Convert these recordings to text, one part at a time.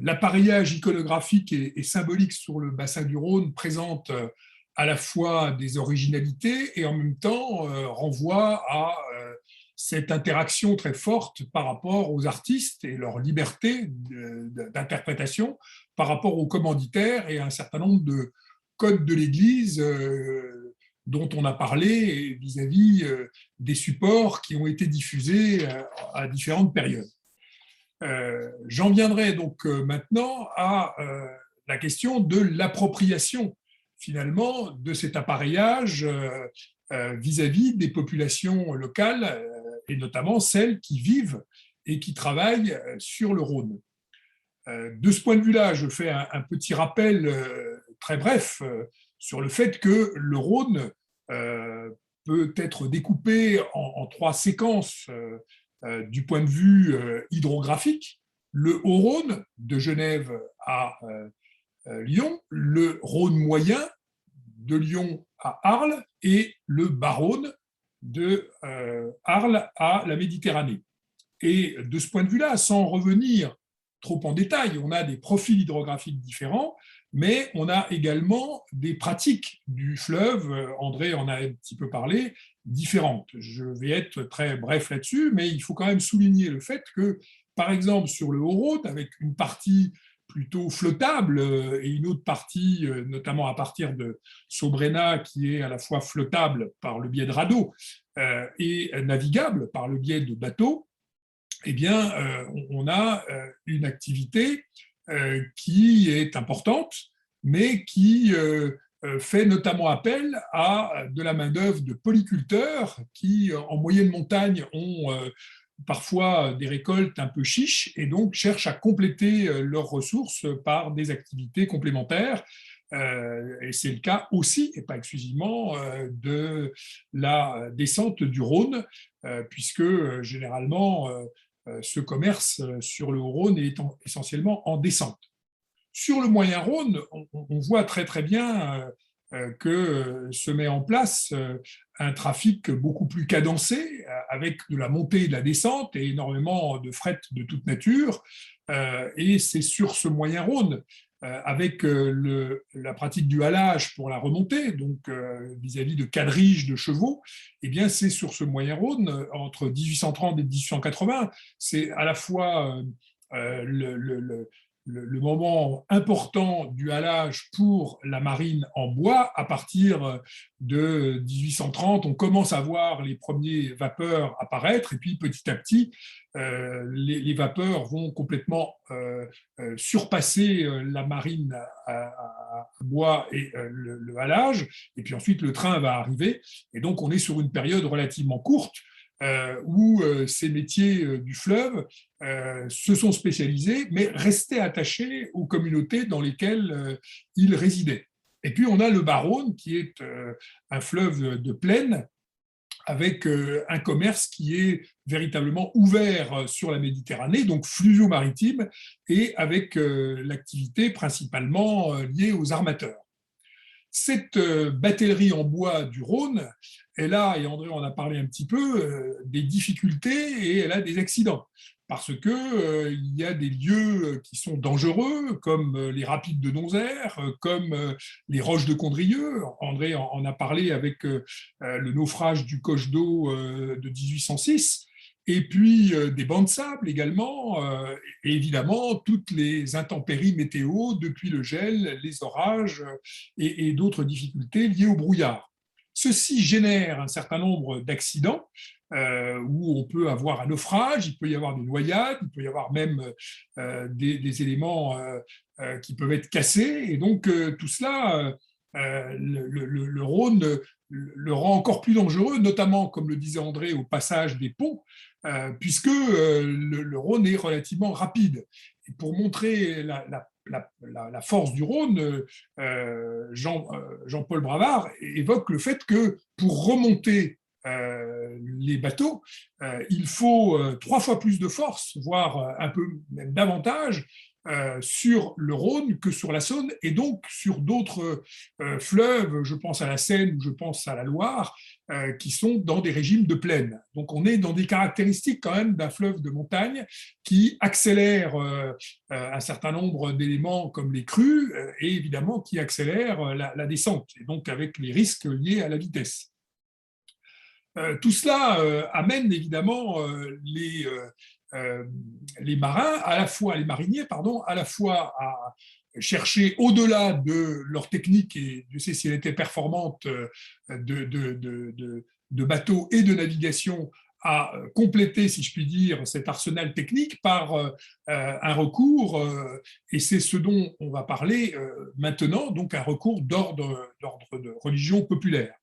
L'appareillage iconographique et symbolique sur le bassin du Rhône présente à la fois des originalités et en même temps renvoie à cette interaction très forte par rapport aux artistes et leur liberté d'interprétation par rapport aux commanditaires et à un certain nombre de codes de l'Église dont on a parlé vis-à-vis des supports qui ont été diffusés à différentes périodes. J'en viendrai donc maintenant à la question de l'appropriation finalement de cet appareillage vis-à-vis des populations locales et notamment celles qui vivent et qui travaillent sur le Rhône. De ce point de vue-là, je fais un petit rappel très bref sur le fait que le Rhône peut être découpé en trois séquences du point de vue hydrographique, le Haut-Rhône de Genève à Lyon, le Rhône moyen de Lyon à Arles et le Bas-Rhône de Arles à la Méditerranée. Et de ce point de vue-là, sans revenir trop en détail, on a des profils hydrographiques différents, mais on a également des pratiques du fleuve, André en a un petit peu parlé, différentes. Je vais être très bref là-dessus, mais il faut quand même souligner le fait que, par exemple, sur le Haut-Rhône, avec une partie plutôt flottable et une autre partie, notamment à partir de Sobrena, qui est à la fois flottable par le biais de radeaux et navigable par le biais de bateaux, eh bien, on a une activité qui est importante, mais qui fait notamment appel à de la main-d'œuvre de polyculteurs qui, en moyenne montagne, ont parfois des récoltes un peu chiches et donc cherchent à compléter leurs ressources par des activités complémentaires. Et c'est le cas aussi, et pas exclusivement, de la descente du Rhône, puisque généralement, ce commerce sur le Rhône est essentiellement en descente. Sur le moyen Rhône, on voit très très bien que se met en place un trafic beaucoup plus cadencé, avec de la montée et de la descente et énormément de fret de toute nature. Et c'est sur ce moyen Rhône, avec la pratique du halage pour la remontée, donc vis-à-vis de quadriges de chevaux, eh bien c'est sur ce moyen Rhône, entre 1830 et 1880, c'est à la fois le moment important du halage pour la marine en bois. À partir de 1830, on commence à voir les premiers vapeurs apparaître, et puis petit à petit, les vapeurs vont complètement surpasser la marine à bois et le halage, et puis ensuite le train va arriver, et donc on est sur une période relativement courte où ces métiers du fleuve se sont spécialisés, mais restaient attachés aux communautés dans lesquelles ils résidaient. Et puis on a le Bas-Rhône, qui est un fleuve de plaine, avec un commerce qui est véritablement ouvert sur la Méditerranée, donc fluvio-maritime, et avec l'activité principalement liée aux armateurs. Cette batellerie en bois du Rhône, elle a, et André en a parlé un petit peu, des difficultés et elle a des accidents. Parce qu'il y a des lieux qui sont dangereux, comme les rapides de Donzère, comme les roches de Condrieu. André en a parlé avec le naufrage du Coche d'eau de 1806. Et puis des bancs de sable également, et évidemment toutes les intempéries météo, depuis le gel, les orages et d'autres difficultés liées au brouillard. Ceci génère un certain nombre d'accidents où on peut avoir un naufrage, il peut y avoir des noyades, il peut y avoir même des éléments qui peuvent être cassés. Et donc tout cela, le Rhône le rend encore plus dangereux, notamment, comme le disait André, au passage des ponts, puisque le Rhône est relativement rapide. Et pour montrer la force du Rhône, Jean-Paul Bravard évoque le fait que pour remonter les bateaux, il faut 3 fois plus de force, voire un peu même davantage, sur le Rhône que sur la Saône, et donc sur d'autres fleuves, je pense à la Seine ou je pense à la Loire, qui sont dans des régimes de plaine. Donc on est dans des caractéristiques quand même d'un fleuve de montagne qui accélère un certain nombre d'éléments comme les crues et évidemment qui accélère la descente, et donc avec les risques liés à la vitesse. Tout cela amène évidemment les marins, à la fois les mariniers, pardon, à la fois à chercher au-delà de leur technique, et Dieu sait si elle était performante, de bateaux et de navigation, à compléter, si je puis dire, cet arsenal technique par un recours, et c'est ce dont on va parler maintenant, donc un recours d'ordre de religion populaire.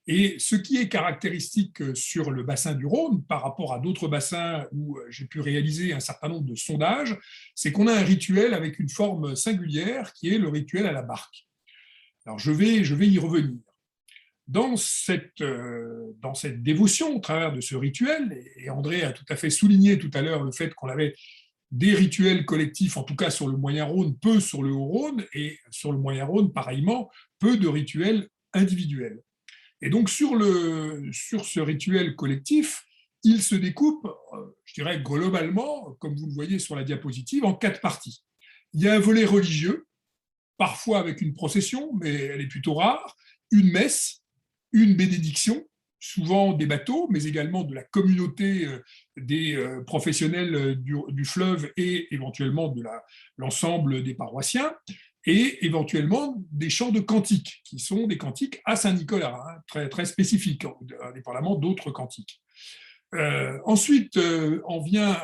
Et ce qui est caractéristique sur le bassin du Rhône par rapport à d'autres bassins où j'ai pu réaliser un certain nombre de sondages, c'est qu'on a un rituel avec une forme singulière qui est le rituel à la barque. Alors je vais y revenir. Dans cette dévotion au travers de ce rituel, et André a tout à fait souligné tout à l'heure le fait qu'on avait des rituels collectifs, en tout cas sur le Moyen-Rhône, peu sur le Haut-Rhône, et sur le Moyen-Rhône, pareillement, peu de rituels individuels. Et donc, sur ce rituel collectif, il se découpe, je dirais globalement, comme vous le voyez sur la diapositive, en 4 parties. Il y a un volet religieux, parfois avec une procession, mais elle est plutôt rare, une messe, une bénédiction, souvent des bateaux, mais également de la communauté des professionnels du fleuve et éventuellement de l'ensemble des paroissiens, et éventuellement des chants de cantiques, qui sont des cantiques à Saint-Nicolas, hein, très, très spécifiques, indépendamment d'autres cantiques. Ensuite, en vient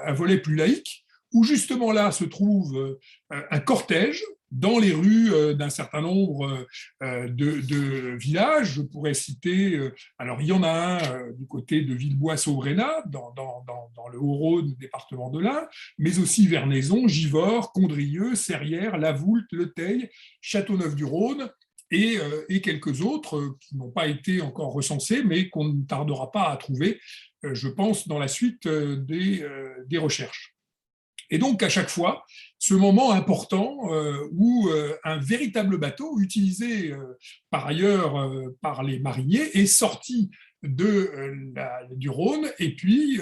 un volet plus laïque, où justement là se trouve un cortège dans les rues d'un certain nombre de villages. Je pourrais citer, alors il y en a un du côté de Villebois-Saubrena, dans le Haut-Rhône, département de l'Ain, mais aussi Vernaison, Givors, Condrieu, Serrières, La Voulte, Le Teil, Châteauneuf-du-Rhône, et quelques autres qui n'ont pas été encore recensés, mais qu'on ne tardera pas à trouver, je pense, dans la suite des recherches. Et donc, à chaque fois, ce moment important où un véritable bateau, utilisé par ailleurs par les mariniers, est sorti du Rhône et puis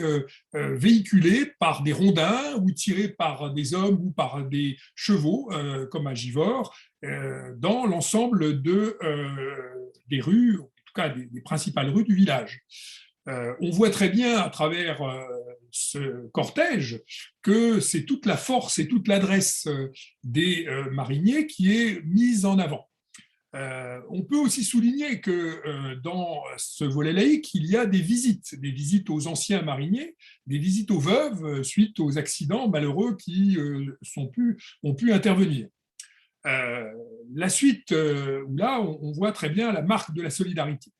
véhiculé par des rondins ou tiré par des hommes ou par des chevaux, comme à Givors, dans l'ensemble des rues, en tout cas des principales rues du village. On voit très bien à travers ce cortège que c'est toute la force et toute l'adresse des mariniers qui est mise en avant. On peut aussi souligner que dans ce volet laïque, il y a des visites aux anciens mariniers, des visites aux veuves suite aux accidents malheureux qui ont pu intervenir. La suite, là, on voit très bien la marque de la solidarité.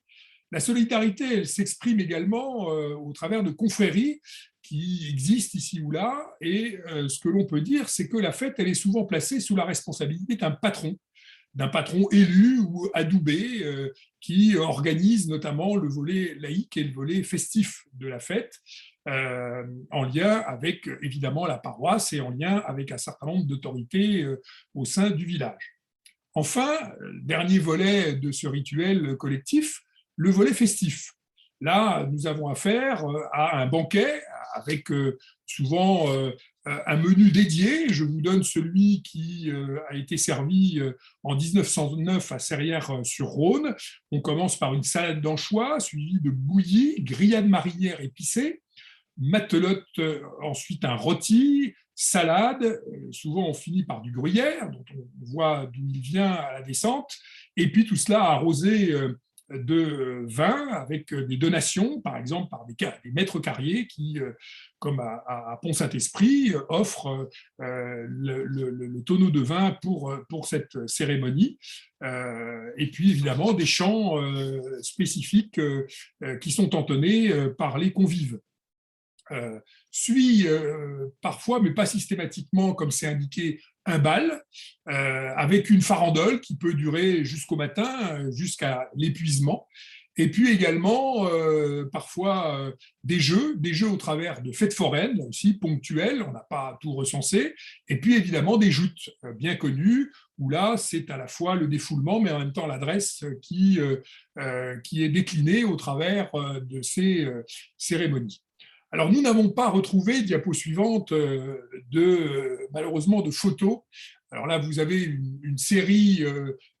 La solidarité, elle s'exprime également au travers de confréries qui existent ici ou là, et ce que l'on peut dire, c'est que la fête, elle est souvent placée sous la responsabilité d'un patron élu ou adoubé qui organise notamment le volet laïque et le volet festif de la fête, en lien avec évidemment la paroisse et en lien avec un certain nombre d'autorités au sein du village. Enfin, dernier volet de ce rituel collectif, le volet festif. Là, nous avons affaire à un banquet avec souvent un menu dédié. Je vous donne celui qui a été servi en 1909 à Serrières-sur-Rhône. On commence par une salade d'anchois, suivie de bouillie, grillade marinière épicée, matelote, ensuite un rôti, salade, souvent on finit par du gruyère, dont on voit d'où il vient à la descente, et puis tout cela arrosé de vin avec des donations, par exemple par des maîtres carriers qui, comme à Pont-Saint-Esprit, offrent le tonneau de vin pour cette cérémonie. Et puis évidemment des chants spécifiques qui sont entonnés par les convives. Suit parfois, mais pas systématiquement, comme c'est indiqué, un bal avec une farandole qui peut durer jusqu'au matin, jusqu'à l'épuisement. Et puis également, parfois, des jeux au travers de fêtes foraines, là aussi ponctuelles, on n'a pas tout recensé, et puis évidemment des joutes bien connues, où là, c'est à la fois le défoulement, mais en même temps l'adresse qui est déclinée au travers de ces cérémonies. Alors, nous n'avons pas retrouvé, diapo suivante, malheureusement de photos. Alors là, vous avez une série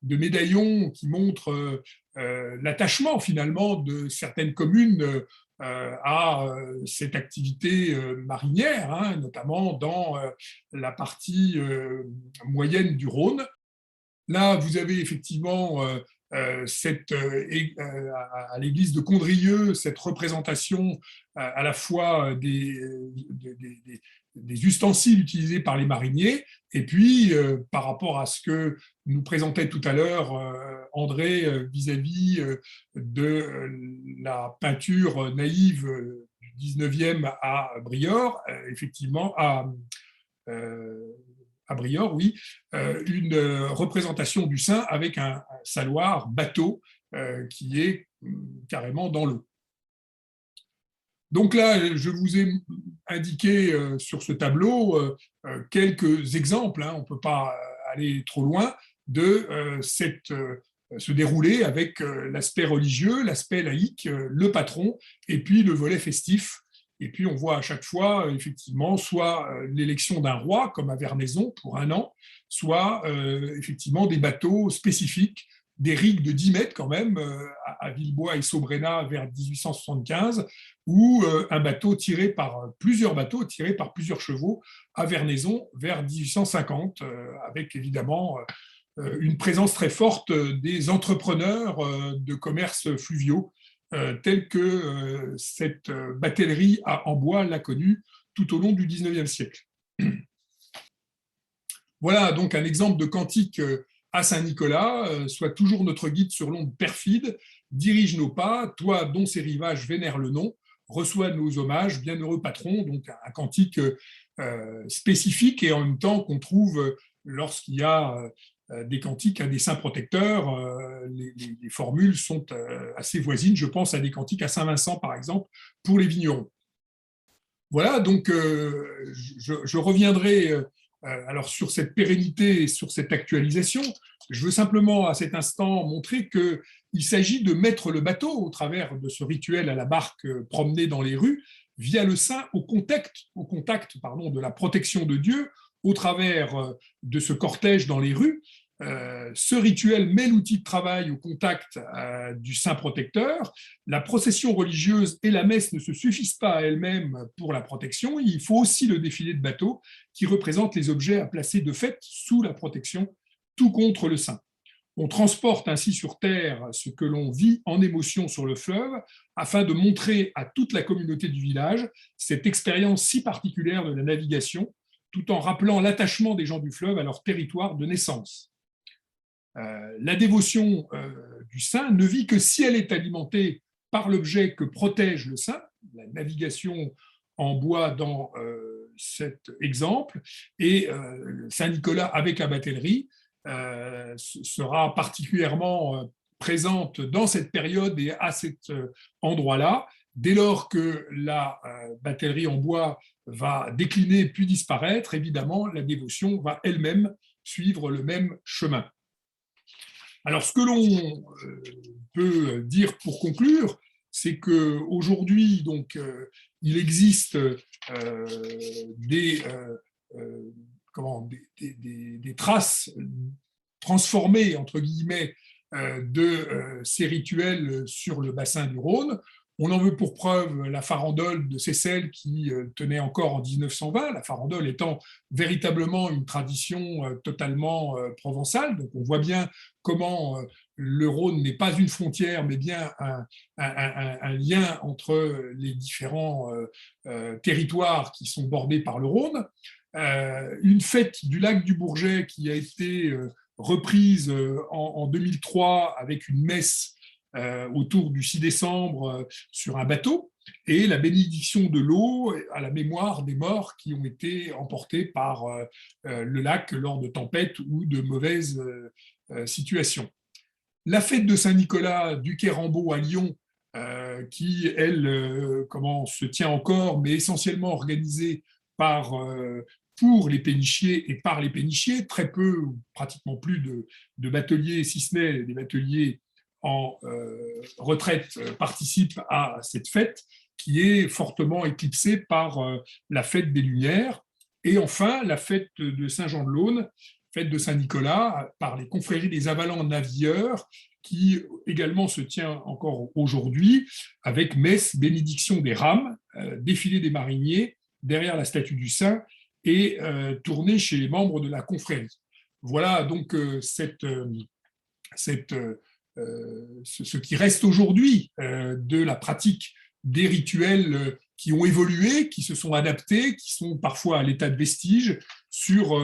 de médaillons qui montrent l'attachement finalement de certaines communes à cette activité marinière, hein, notamment dans la partie moyenne du Rhône. Là, vous avez effectivement à l'église de Condrieu cette représentation à la fois des ustensiles utilisés par les mariniers, et puis par rapport à ce que nous présentait tout à l'heure André vis-à-vis de la peinture naïve du 19e à Briord, effectivement, à Briord, oui, une représentation du saint avec un saloir bateau qui est carrément dans l'eau. Donc là, je vous ai indiqué sur ce tableau quelques exemples, hein, on ne peut pas aller trop loin, de ce déroulé avec l'aspect religieux, l'aspect laïque, le patron, et puis le volet festif. Et puis on voit à chaque fois, effectivement, soit l'élection d'un roi, comme à Vernaison pour un an, soit effectivement des bateaux spécifiques, des rigues de 10 mètres quand même, à Villebois et Saubrenat vers 1875, ou plusieurs bateaux tirés par plusieurs chevaux à Vernaison vers 1850, avec évidemment une présence très forte des entrepreneurs de commerce fluviaux, tels que cette batellerie en bois l'a connue tout au long du 19e siècle. Voilà donc un exemple de cantique à Saint-Nicolas. Sois toujours notre guide sur l'onde perfide, dirige nos pas, toi dont ces rivages vénèrent le nom, reçois nos hommages, bienheureux patron. Donc un cantique spécifique et en même temps qu'on trouve lorsqu'il y a des cantiques à des saints protecteurs. Les formules sont assez voisines. Je pense à des cantiques à Saint-Vincent, par exemple, pour les vignerons. Voilà, donc je reviendrai alors sur cette pérennité et sur cette actualisation. Je veux simplement à cet instant montrer qu'il s'agit de mettre le bateau au travers de ce rituel à la barque promené dans les rues via le saint au contact de la protection de Dieu au travers de ce cortège dans les rues. Ce rituel met l'outil de travail au contact du saint protecteur. La procession religieuse et la messe ne se suffisent pas à elles-mêmes pour la protection. Il faut aussi le défilé de bateaux qui représente les objets à placer de fait sous la protection, tout contre le saint. On transporte ainsi sur terre ce que l'on vit en émotion sur le fleuve afin de montrer à toute la communauté du village cette expérience si particulière de la navigation, tout en rappelant l'attachement des gens du fleuve à leur territoire de naissance. La dévotion du saint ne vit que si elle est alimentée par l'objet que protège le saint, la navigation en bois dans cet exemple, et Saint-Nicolas avec la batellerie sera particulièrement présente dans cette période et à cet endroit-là, dès lors que la batellerie en bois va décliner puis disparaître, évidemment, la dévotion va elle-même suivre le même chemin. Alors, ce que l'on peut dire pour conclure, c'est qu'aujourd'hui, il existe des traces transformées, entre guillemets, de ces rituels sur le bassin du Rhône. On en veut pour preuve la farandole de Seyssel qui tenait encore en 1920, la farandole étant véritablement une tradition totalement provençale. Donc on voit bien comment le Rhône n'est pas une frontière, mais bien un lien entre les différents territoires qui sont bordés par le Rhône. Une fête du lac du Bourget qui a été reprise en 2003 avec une messe autour du 6 décembre sur un bateau, et la bénédiction de l'eau à la mémoire des morts qui ont été emportés par le lac lors de tempêtes ou de mauvaises situations. La fête de Saint-Nicolas du Quai Rambaud à Lyon, qui, elle, se tient encore, mais essentiellement organisée pour les pénichiers et par les pénichiers. Très peu, ou pratiquement plus de bateliers, si ce n'est des bateliers en retraite, participent à cette fête qui est fortement éclipsée par la fête des Lumières. Et enfin, la fête de Saint-Jean-de-Laune, fête de Saint-Nicolas, par les confréries des Avalants Navilleurs, qui également se tient encore aujourd'hui, avec messe, bénédiction des rames, défilé des mariniers, derrière la statue du Saint, et tournée chez les membres de la confrérie. Voilà donc ce qui reste aujourd'hui de la pratique des rituels qui ont évolué, qui se sont adaptés, qui sont parfois à l'état de vestige sur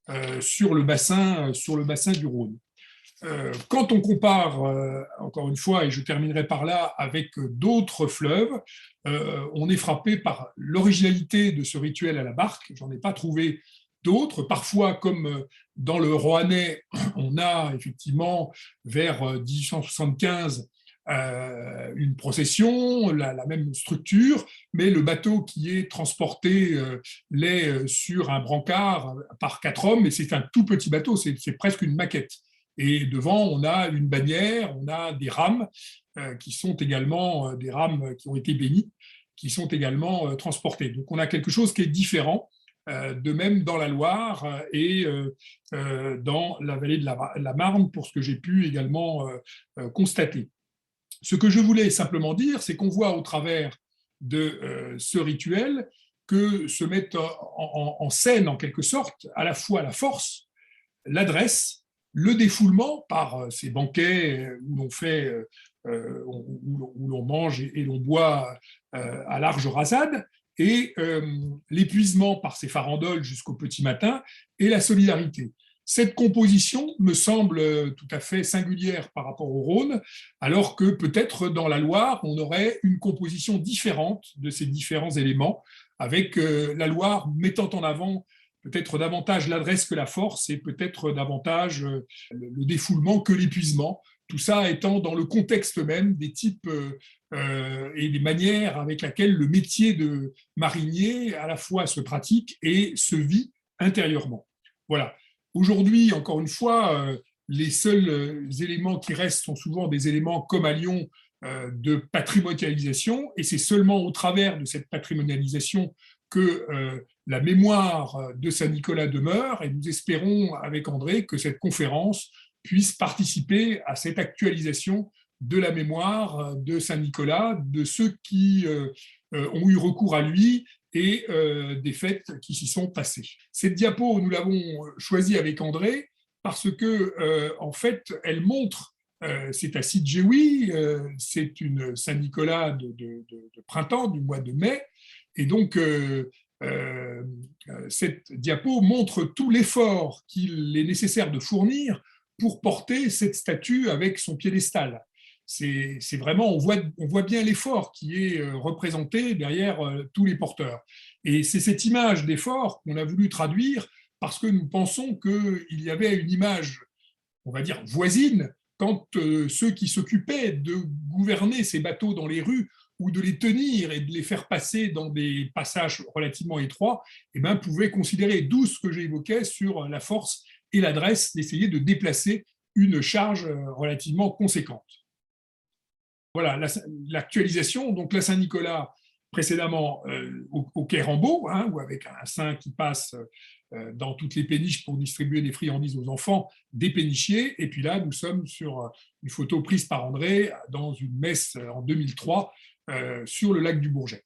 le bassin du Rhône. Quand on compare, encore une fois, et je terminerai par là, avec d'autres fleuves, on est frappé par l'originalité de ce rituel à la barque. J'en ai pas trouvé d'autres. Parfois, comme dans le Roannais, on a effectivement, vers 1875, une procession, la même structure, mais le bateau qui est transporté l'est sur un brancard par 4 hommes, et c'est un tout petit bateau, c'est presque une maquette. Et devant, on a une bannière, on a des rames qui sont également des rames qui ont été bénies, qui sont également transportées. Donc on a quelque chose qui est différent, de même dans la Loire et dans la vallée de la Marne, pour ce que j'ai pu également constater. Ce que je voulais simplement dire, c'est qu'on voit au travers de ce rituel que se mettent en scène, en quelque sorte, à la fois la force, l'adresse, le défoulement par ces banquets où l'on mange et l'on boit à large rasade, et l'épuisement par ces farandoles jusqu'au petit matin, et la solidarité. Cette composition me semble tout à fait singulière par rapport au Rhône, alors que peut-être dans la Loire, on aurait une composition différente de ces différents éléments, avec la Loire mettant en avant peut-être davantage l'adresse que la force, et peut-être davantage le défoulement que l'épuisement. Tout ça étant dans le contexte même des types et des manières avec lesquelles le métier de marinier à la fois se pratique et se vit intérieurement. Voilà. Aujourd'hui, encore une fois, les seuls éléments qui restent sont souvent des éléments comme à Lyon de patrimonialisation, et c'est seulement au travers de cette patrimonialisation que la mémoire de Saint-Nicolas demeure, et nous espérons avec André que cette conférence puisse participer à cette actualisation de la mémoire de Saint-Nicolas, de ceux qui ont eu recours à lui et des fêtes qui s'y sont passées. Cette diapo, nous l'avons choisie avec André parce que, en fait, elle montre, c'est à Sidjewi, c'est une Saint-Nicolas de printemps, du mois de mai, et donc cette diapo montre tout l'effort qu'il est nécessaire de fournir pour porter cette statue avec son piédestal. C'est vraiment, on voit bien l'effort qui est représenté derrière tous les porteurs. Et c'est cette image d'effort qu'on a voulu traduire parce que nous pensons qu'il y avait une image, on va dire, voisine, quand ceux qui s'occupaient de gouverner ces bateaux dans les rues ou de les tenir et de les faire passer dans des passages relativement étroits, eh bien, pouvaient considérer, d'où ce que j'évoquais sur la force et l'adresse d'essayer de déplacer une charge relativement conséquente. Voilà, l'actualisation, donc la Saint-Nicolas précédemment au quai Rambaud, hein, ou avec un saint qui passe dans toutes les péniches pour distribuer des friandises aux enfants, des pénichiers, et puis là, nous sommes sur une photo prise par André dans une messe en 2003 sur le lac du Bourget.